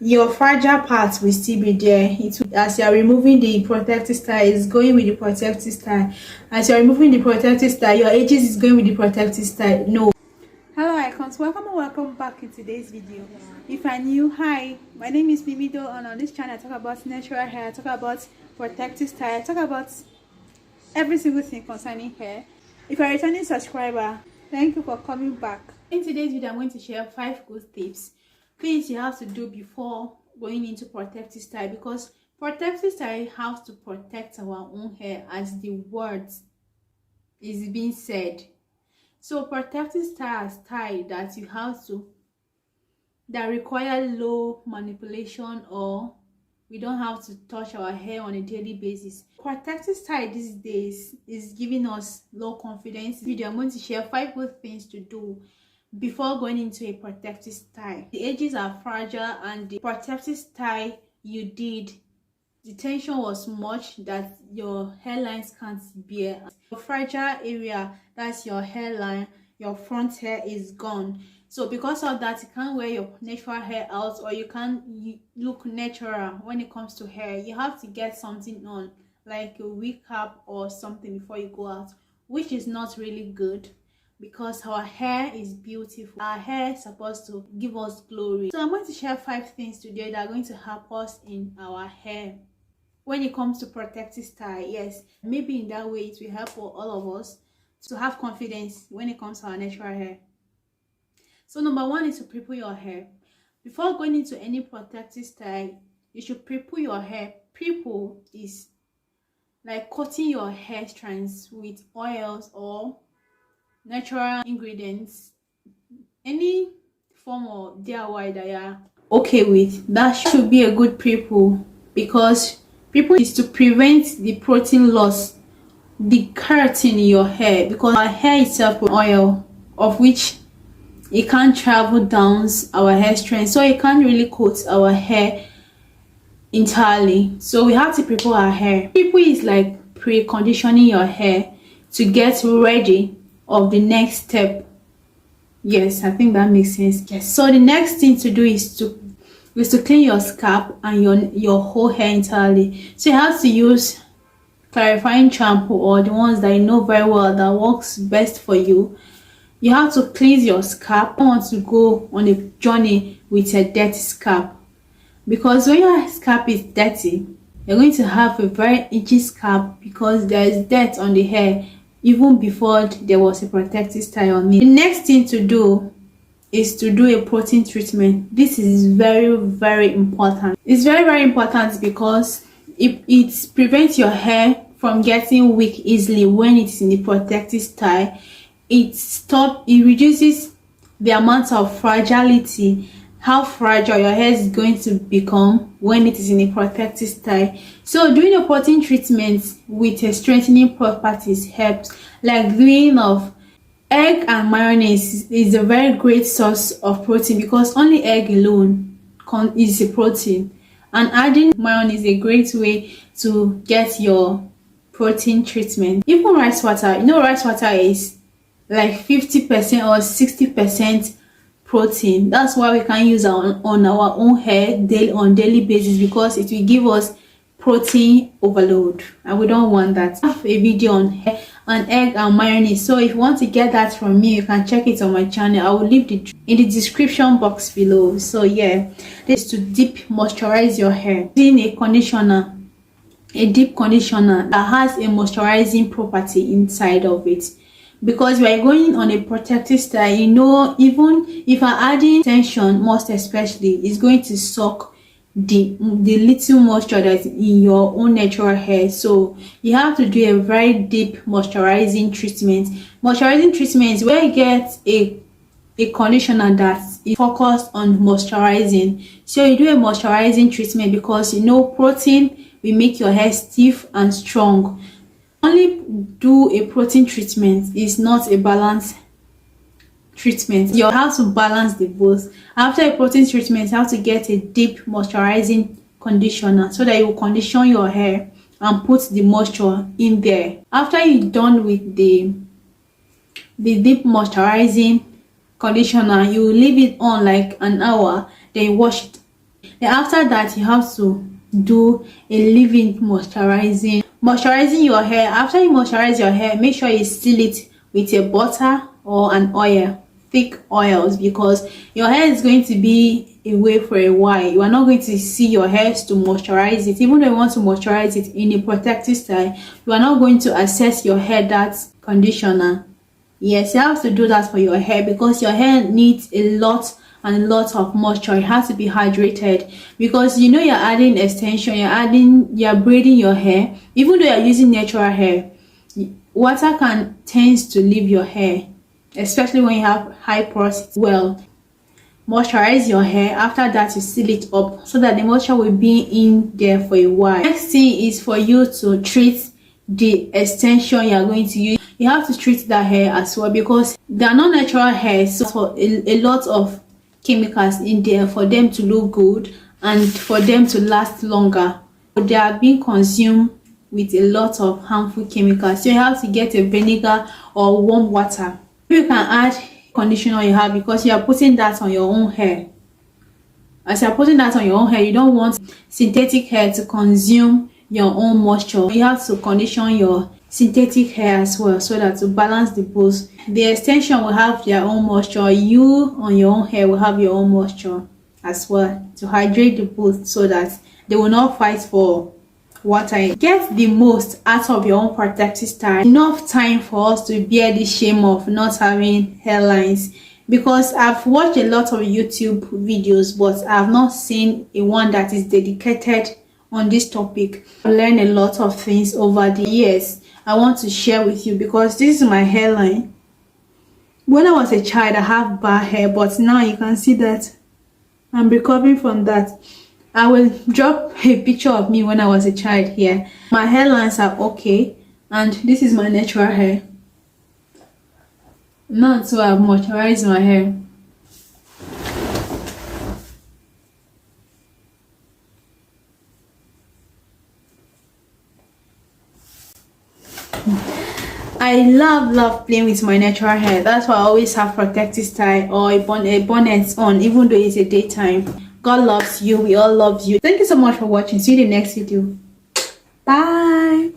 your fragile parts will still be there. As you are removing the protective style, it's going with the protective style. As you are removing the protective style, your edges is going with the protective style. No. Hello icons, welcome and welcome back in today's video. If you're new, hi, my name is Mimido, and on this channel I talk about natural hair, I talk about protective style, I talk about every single thing concerning hair. If you're a returning subscriber, thank you for coming back. In today's video I'm going to share 5 good tips things you have to do before going into protective style, because protective style has to protect our own hair, as the words is being said. So protective style that you have to, that require low manipulation, or we don't have to touch our hair on a daily basis. Protective style these days is giving us low confidence. Video I'm going to share 5 good things to do before going into a protective style. The edges are fragile, and the protective style you did, the tension was much that your hairlines can't bear. The fragile area, that's your hairline, your front hair is gone. So because of that, you can't wear your natural hair out, or you can't look natural when it comes to hair. You have to get something on, like a wig cap or something, before you go out, which is not really good, because our hair is beautiful. Our hair is supposed to give us glory. So I'm going to share 5 things today that are going to help us in our hair when it comes to protective style. Yes, maybe in that way it will help for all of us to have confidence when it comes to our natural hair. So number 1 is to pre-poo your hair. Before going into any protective style, you should pre-poo your hair. Pre-poo is like coating your hair strands with oils or natural ingredients, any form of DIY that you're okay with. That should be a good pre-poo, because pre-poo is to prevent the protein loss, the keratin in your hair, because our hair itself is oil, of which it can't travel down our hair strand, so it can't really coat our hair entirely. So we have to pre-poo our hair. Pre-poo is like pre-conditioning your hair to get ready of the next step. Yes, I think that makes sense. Yes. So the next thing to do is to clean your scalp and your whole hair entirely. So you have to use clarifying shampoo, or the ones that you know very well that works best for you. You have to cleanse your scalp. You don't want to go on a journey with a dirty scalp, because when your scalp is dirty, you're going to have a very itchy scalp, because there is dirt on the hair even before there was a protective style on it. The next thing to do is to do a protein treatment. This is very, very important. It's very, very important because it prevents your hair from getting weak easily when it's in the protective style. It reduces the amount of fragility, how fragile your hair is going to become when it is in a protective style. So doing a protein treatment with a strengthening properties helps, like doing of egg and mayonnaise is a very great source of protein, because only egg alone is a protein, and adding mayonnaise is a great way to get your protein treatment. Even rice water, you know, rice water is like 50% or 60% protein. That's why we can use on our own hair on daily basis, because it will give us protein overload, and we don't want that. I have a video on hair and egg and mayonnaise, so if you want to get that from me, you can check it on my channel. I will leave it in the description box below. So yeah, this is to deep moisturize your hair using a conditioner, a deep conditioner that has a moisturizing property inside of it. Because we are going on a protective style, you know, even if you're adding tension, most especially, it's going to suck the little moisture that's in your own natural hair. So you have to do a very deep moisturizing treatment. Moisturizing treatment is where you get a conditioner that is focused on moisturizing. So you do a moisturizing treatment, because you know protein will make your hair stiff and strong. Only do a protein treatment is not a balanced treatment. You have to balance the both. After a protein treatment, you have to get a deep moisturizing conditioner, so that you will condition your hair and put the moisture in there. After you're done with the deep moisturizing conditioner, you leave it on like an hour, then you wash it. Then after that, you have to do a leave-in moisturizing your hair. After you moisturize your hair, make sure you seal it with a butter or an oil, thick oils, because your hair is going to be away for a while. You are not going to see your hairs to moisturize it. Even though you want to moisturize it in a protective style, you are not going to access your hair that conditioner. Yes, you have to do that for your hair, because your hair needs a lot and a lot of moisture. It has to be hydrated, because you know you're adding extension, you're braiding your hair. Even though you're using natural hair, water can tends to leave your hair, especially when you have high porosity. Well, moisturize your hair. After that, you seal it up so that the moisture will be in there for a while. Next thing is for you to treat the extension you are going to use. You have to treat that hair as well, because they are not natural hair, so for a lot of chemicals in there for them to look good and for them to last longer. They are being consumed with a lot of harmful chemicals, so you have to get a vinegar or warm water. You can add conditioner you have, because you are putting that on your own hair. As you are putting that on your own hair, you don't want synthetic hair to consume your own moisture. You have to condition your synthetic hair as well, so that to balance the both. The extension will have their own moisture, you on your own hair will have your own moisture as well, to hydrate the both so that they will not fight for water. Get the most out of your own protective style. Enough time for us to bear the shame of not having hairlines, because I've watched a lot of YouTube videos, but I've not seen a one that is dedicated on this topic. I learned a lot of things over the years. I want to share with you, because this is my hairline. When I was a child, I have bad hair, but now you can see that I'm recovering from that. I will drop a picture of me when I was a child here. My hairlines are okay, and this is my natural hair. Now so I've moisturized my hair. I love playing with my natural hair. That's why I always have protective style or a bonnet on, even though it's a daytime. God loves you. We all love you. Thank you so much for watching. See you in the next video. Bye.